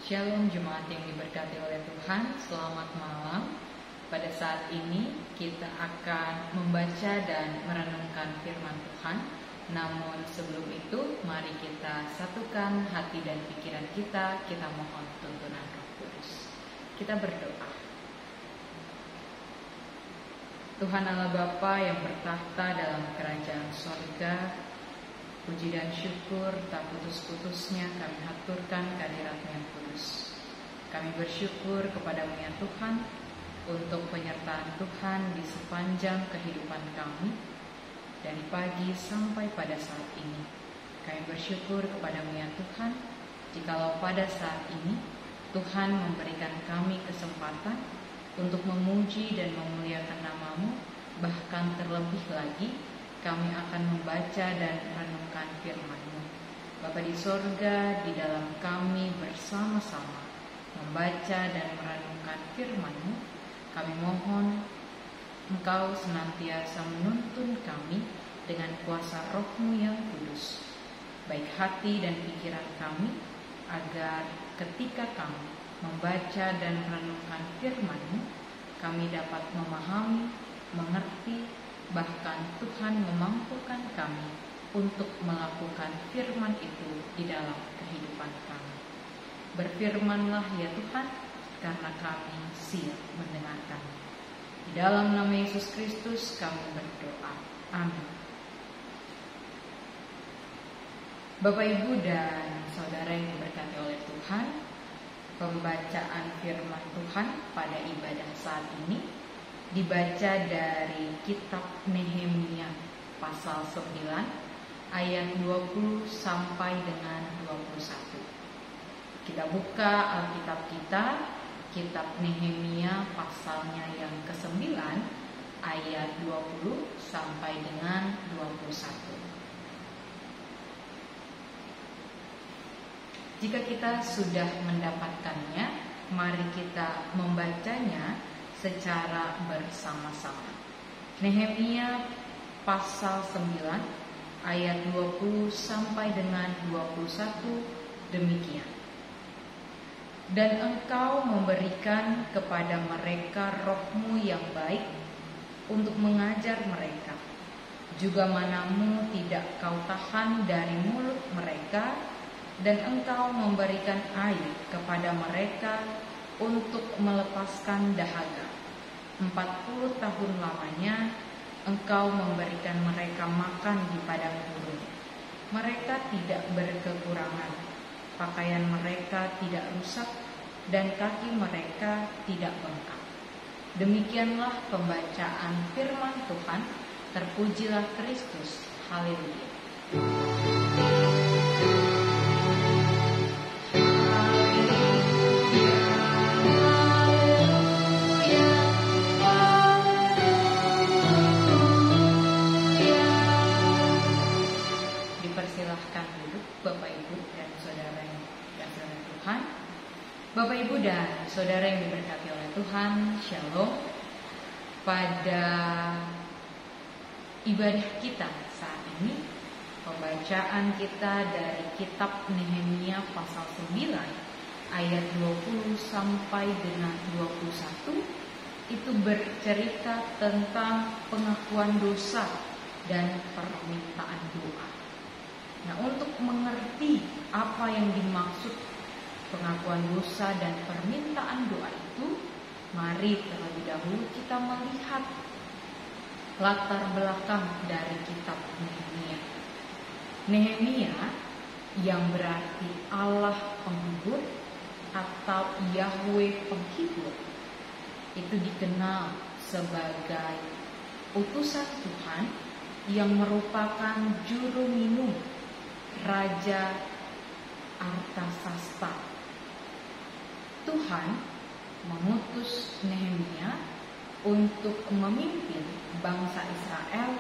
Shalom jemaat yang diberkati oleh Tuhan, selamat malam. Pada saat ini kita akan membaca dan merenungkan firman Tuhan. Namun sebelum itu, mari kita satukan hati dan pikiran kita mohon tuntunan Roh Kudus. Kita berdoa. Tuhan Allah Bapa yang bertahta dalam kerajaan sorga, puji dan syukur tak putus-putusnya kami haturkan kehadirat-Mu yang kudus. Kami bersyukur kepada-Mu ya Tuhan untuk penyertaan Tuhan di sepanjang kehidupan kami dari pagi sampai pada saat ini. Kami bersyukur kepada-Mu ya Tuhan, jikalau pada saat ini Tuhan memberikan kami kesempatan untuk memuji dan memuliakan nama-Mu, bahkan terlebih lagi kami akan membaca dan merenungkan firman-Mu. Bapa di sorga, di dalam kami bersama-sama membaca dan merenungkan firman-Mu, kami mohon Engkau senantiasa menuntun kami dengan kuasa Roh-Mu yang kudus, baik hati dan pikiran kami, agar ketika kami membaca dan merenungkan firman-Mu, kami dapat memahami, mengerti, bahkan Tuhan memampukan kami untuk melakukan firman itu di dalam kehidupan kami. Berfirmanlah ya Tuhan, karena kami siap mendengarkan. Di dalam nama Yesus Kristus kami berdoa. Amin. Bapak, Ibu, dan Saudara yang diberkati oleh Tuhan, pembacaan firman Tuhan pada ibadah saat ini dibaca dari kitab Nehemia pasal 9 ayat 20 sampai dengan 21. Kita buka Alkitab kita, kitab Nehemia pasalnya yang ke-9 ayat 20 sampai dengan 21. Jika kita sudah mendapatkannya, mari kita membacanya secara bersama-sama. Nehemia pasal 9 ayat 20 sampai dengan 21 demikian. Dan Engkau memberikan kepada mereka Roh-Mu yang baik untuk mengajar mereka. Juga mana-Mu tidak Kau tahan dari mulut mereka, dan Engkau memberikan air kepada mereka untuk melepaskan dahaga. 40 tahun lamanya Engkau memberikan mereka makan di padang gurun. Mereka tidak berkekurangan, pakaian mereka tidak rusak, dan kaki mereka tidak bengkak. Demikianlah pembacaan firman Tuhan. Terpujilah Kristus. Haleluya. Silahkan duduk Bapak Ibu dan Saudara yang diberkati oleh Tuhan. Bapak Ibu dan Saudara yang diberkati oleh Tuhan, Shalom. Pada ibadah kita saat ini, pembacaan kita dari kitab Nehemia pasal 9 ayat 20 sampai dengan 21 itu bercerita tentang pengakuan dosa dan permintaan doa. Nah, untuk mengerti apa yang dimaksud pengakuan dosa dan permintaan doa itu, mari terlebih dahulu kita melihat latar belakang dari kitab Nehemia. Nehemia yang berarti Allah penghibur atau Yahweh penghibur itu dikenal sebagai utusan Tuhan yang merupakan juru minum Raja Artasasta. Tuhan mengutus Nehemia untuk memimpin bangsa Israel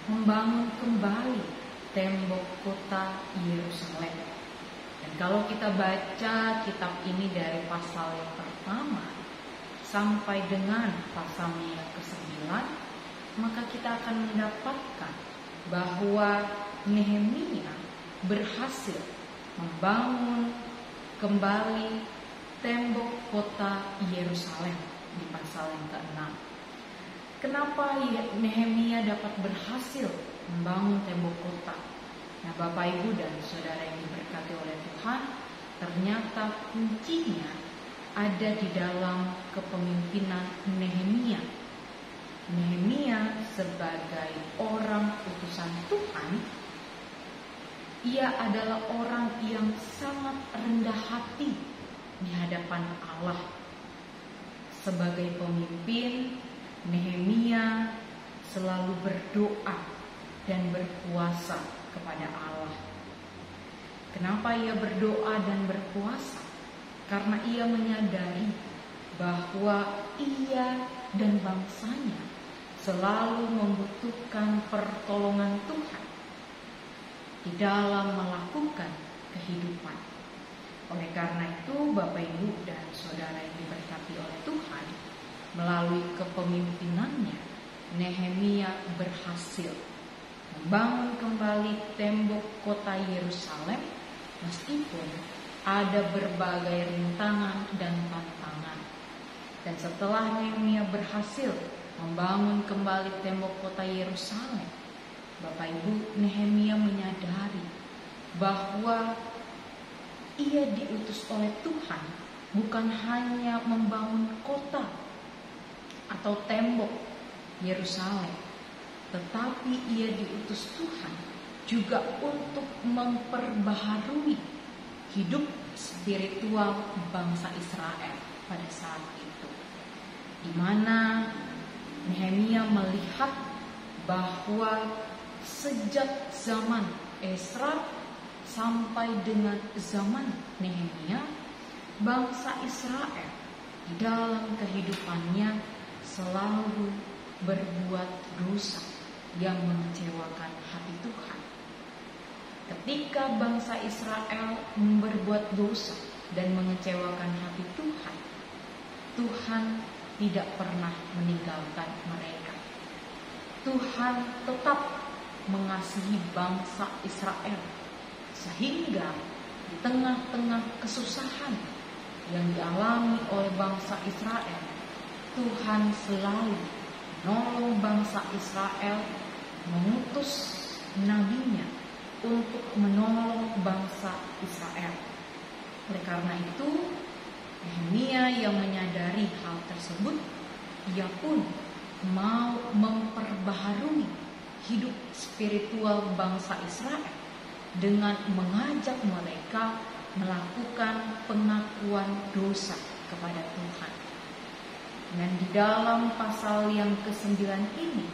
membangun kembali tembok kota Yerusalem. Dan kalau kita baca kitab ini dari pasal yang pertama sampai dengan pasalnya yang ke-9, maka kita akan mendapatkan bahwa Nehemia berhasil membangun kembali tembok kota Yerusalem di pasal yang ke-6. Kenapa Nehemia dapat berhasil membangun tembok kota? Nah, Bapak, Ibu, dan Saudara yang diberkati oleh Tuhan, ternyata kuncinya ada di dalam kepemimpinan Nehemia. Nehemia sebagai orang utusan Tuhan, ia adalah orang yang sangat rendah hati di hadapan Allah. Sebagai pemimpin, Nehemia selalu berdoa dan berpuasa kepada Allah. Kenapa ia berdoa dan berpuasa? Karena ia menyadari bahwa ia dan bangsanya selalu membutuhkan pertolongan Tuhan di dalam melakukan kehidupan. Oleh karena itu, Bapak, Ibu, dan Saudara yang diberkati oleh Tuhan, melalui kepemimpinannya, Nehemia berhasil membangun kembali tembok kota Yerusalem meskipun ada berbagai rintangan dan tantangan. Dan setelah Nehemia berhasil membangun kembali tembok kota Yerusalem, Bapak, Ibu, Nehemia menyadari bahwa ia diutus oleh Tuhan bukan hanya membangun kota atau tembok Yerusalem, tetapi ia diutus Tuhan juga untuk memperbaharui hidup spiritual bangsa Israel pada saat itu, di mana Nehemia melihat bahwa sejak zaman Esra sampai dengan zaman Nehemia, bangsa Israel di dalam kehidupannya selalu berbuat dosa yang mengecewakan hati Tuhan. Ketika bangsa Israel berbuat dosa dan mengecewakan hati Tuhan, Tuhan tidak pernah meninggalkan mereka. Tuhan tetap mengasihi bangsa Israel, sehingga di tengah-tengah kesusahan yang dialami oleh bangsa Israel, Tuhan selalu menolong bangsa Israel, mengutus nabinya untuk menolong bangsa Israel. Oleh karena itu, Nehemia yang menyadari hal tersebut, ia pun mau memperbaharui hidup spiritual bangsa Israel dengan mengajak mereka melakukan pengakuan dosa kepada Tuhan. Dan di dalam pasal yang ke-9 ini,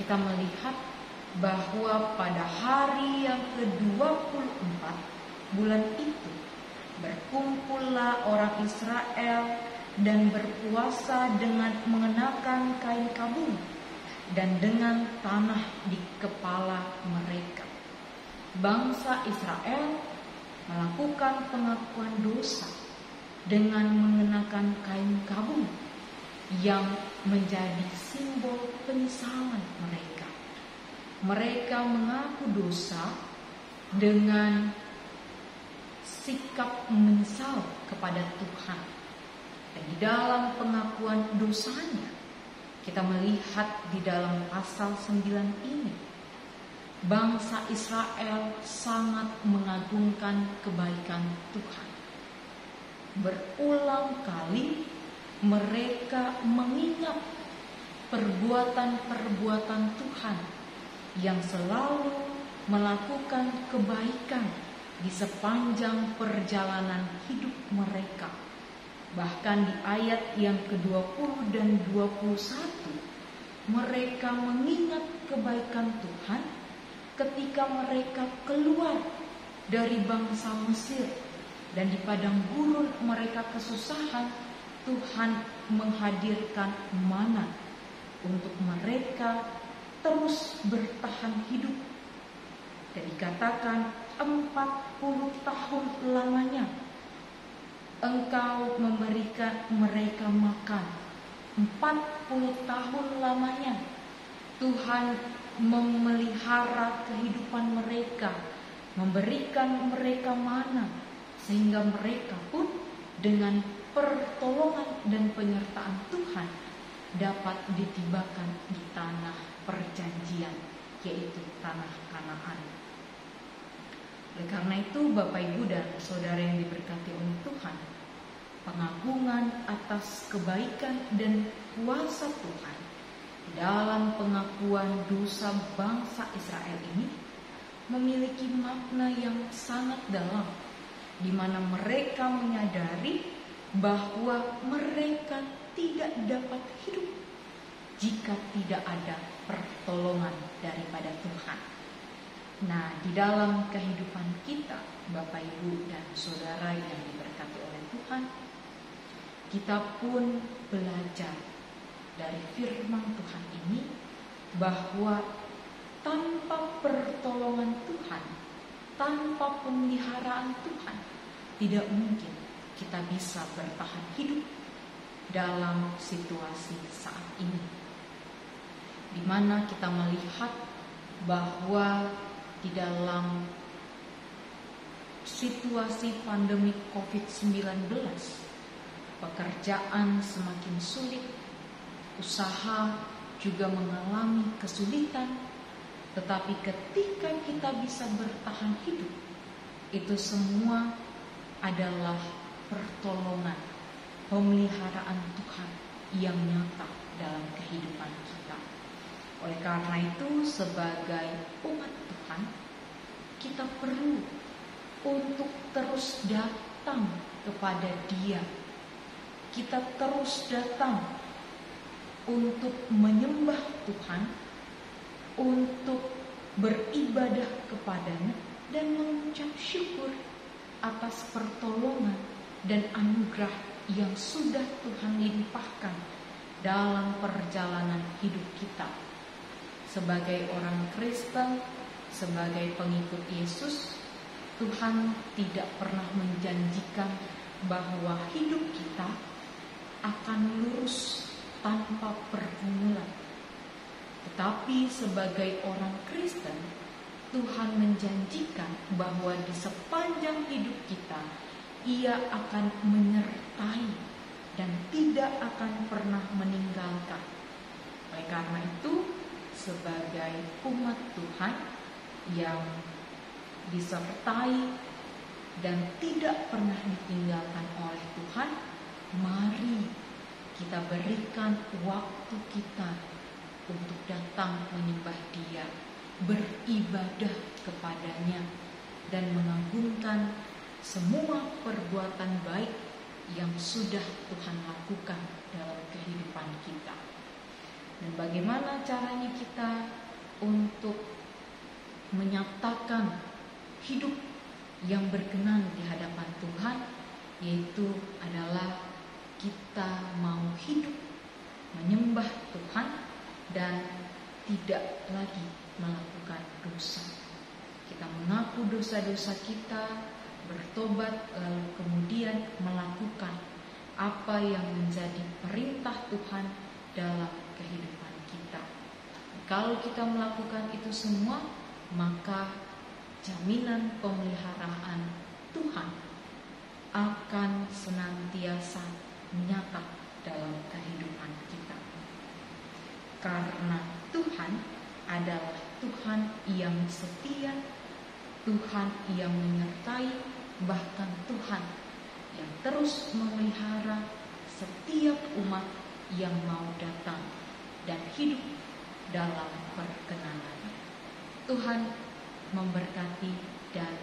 kita melihat bahwa pada hari yang ke-24 bulan itu, berkumpullah orang Israel dan berpuasa dengan mengenakan kain kabung dan dengan tanah di kepala mereka. Bangsa Israel melakukan pengakuan dosa dengan mengenakan kain kabung yang menjadi simbol penyesalan mereka. Mereka mengaku dosa dengan sikap menyesal kepada Tuhan. Dan di dalam pengakuan dosanya, kita melihat di dalam pasal 9 ini, bangsa Israel sangat mengagungkan kebaikan Tuhan. Berulang kali mereka mengingat perbuatan-perbuatan Tuhan yang selalu melakukan kebaikan di sepanjang perjalanan hidup mereka. Bahkan di ayat yang ke-20 dan 21, mereka mengingat kebaikan Tuhan ketika mereka keluar dari bangsa Mesir, dan di padang gurun mereka kesusahan, Tuhan menghadirkan mana untuk mereka terus bertahan hidup. Dan dikatakan 40 tahun lamanya Engkau memberikan mereka makan. 40 tahun lamanya Tuhan memelihara kehidupan mereka, memberikan mereka mana, sehingga mereka pun dengan pertolongan dan penyertaan Tuhan dapat ditibakan di tanah perjanjian, yaitu tanah Kanaan. Oleh karena itu, Bapak, Ibu, dan saudara yang diberkati oleh Tuhan, pengagungan atas kebaikan dan kuasa Tuhan dalam pengakuan dosa bangsa Israel ini memiliki makna yang sangat dalam, di mana mereka menyadari bahwa mereka tidak dapat hidup jika tidak ada pertolongan daripada Tuhan. Nah, di dalam kehidupan kita, Bapak, Ibu, dan saudara yang diberkati oleh Tuhan, kita pun belajar dari firman Tuhan ini bahwa tanpa pertolongan Tuhan, tanpa pemeliharaan Tuhan, tidak mungkin kita bisa bertahan hidup dalam situasi saat ini, di mana kita melihat bahwa di dalam situasi pandemi COVID-19, pekerjaan semakin sulit, usaha juga mengalami kesulitan. Tetapi ketika kita bisa bertahan hidup, itu semua adalah pertolongan, pemeliharaan Tuhan yang nyata dalam kehidupan kita. Oleh karena itu, sebagai umat Tuhan, kita perlu untuk terus datang kepada Dia. Kita terus datang untuk menyembah Tuhan, untuk beribadah kepadanya, dan mengucap syukur atas pertolongan dan anugerah yang sudah Tuhan limpahkan dalam perjalanan hidup kita. Sebagai orang Kristen, sebagai pengikut Yesus, Tuhan tidak pernah menjanjikan bahwa hidup kita akan lurus tanpa pergumulan. Tetapi sebagai orang Kristen, Tuhan menjanjikan bahwa di sepanjang hidup kita, Ia akan menyertai dan tidak akan pernah meninggalkan. Oleh karena itu, sebagai umat Tuhan yang disertai dan tidak pernah ditinggalkan oleh Tuhan, mari kita berikan waktu kita untuk datang menyembah Dia, beribadah kepadanya, dan mengagungkan semua perbuatan baik yang sudah Tuhan lakukan dalam kehidupan kita. Dan bagaimana caranya kita untuk menyatakan hidup yang berkenan di hadapan Tuhan, yaitu adalah kita mau hidup menyembah Tuhan dan tidak lagi melakukan dosa. Kita mengaku dosa-dosa kita, bertobat, lalu kemudian melakukan apa yang menjadi perintah Tuhan dalam kehidupan kita. Kalau kita melakukan itu semua, maka jaminan pemeliharaan Tuhan akan senantiasa nyata dalam kehidupan kita. Karena Tuhan adalah Tuhan yang setia, Tuhan yang menyertai, bahkan Tuhan yang terus memelihara setiap umat yang mau datang dan hidup dalam perkenanannya. Tuhan memberkati dan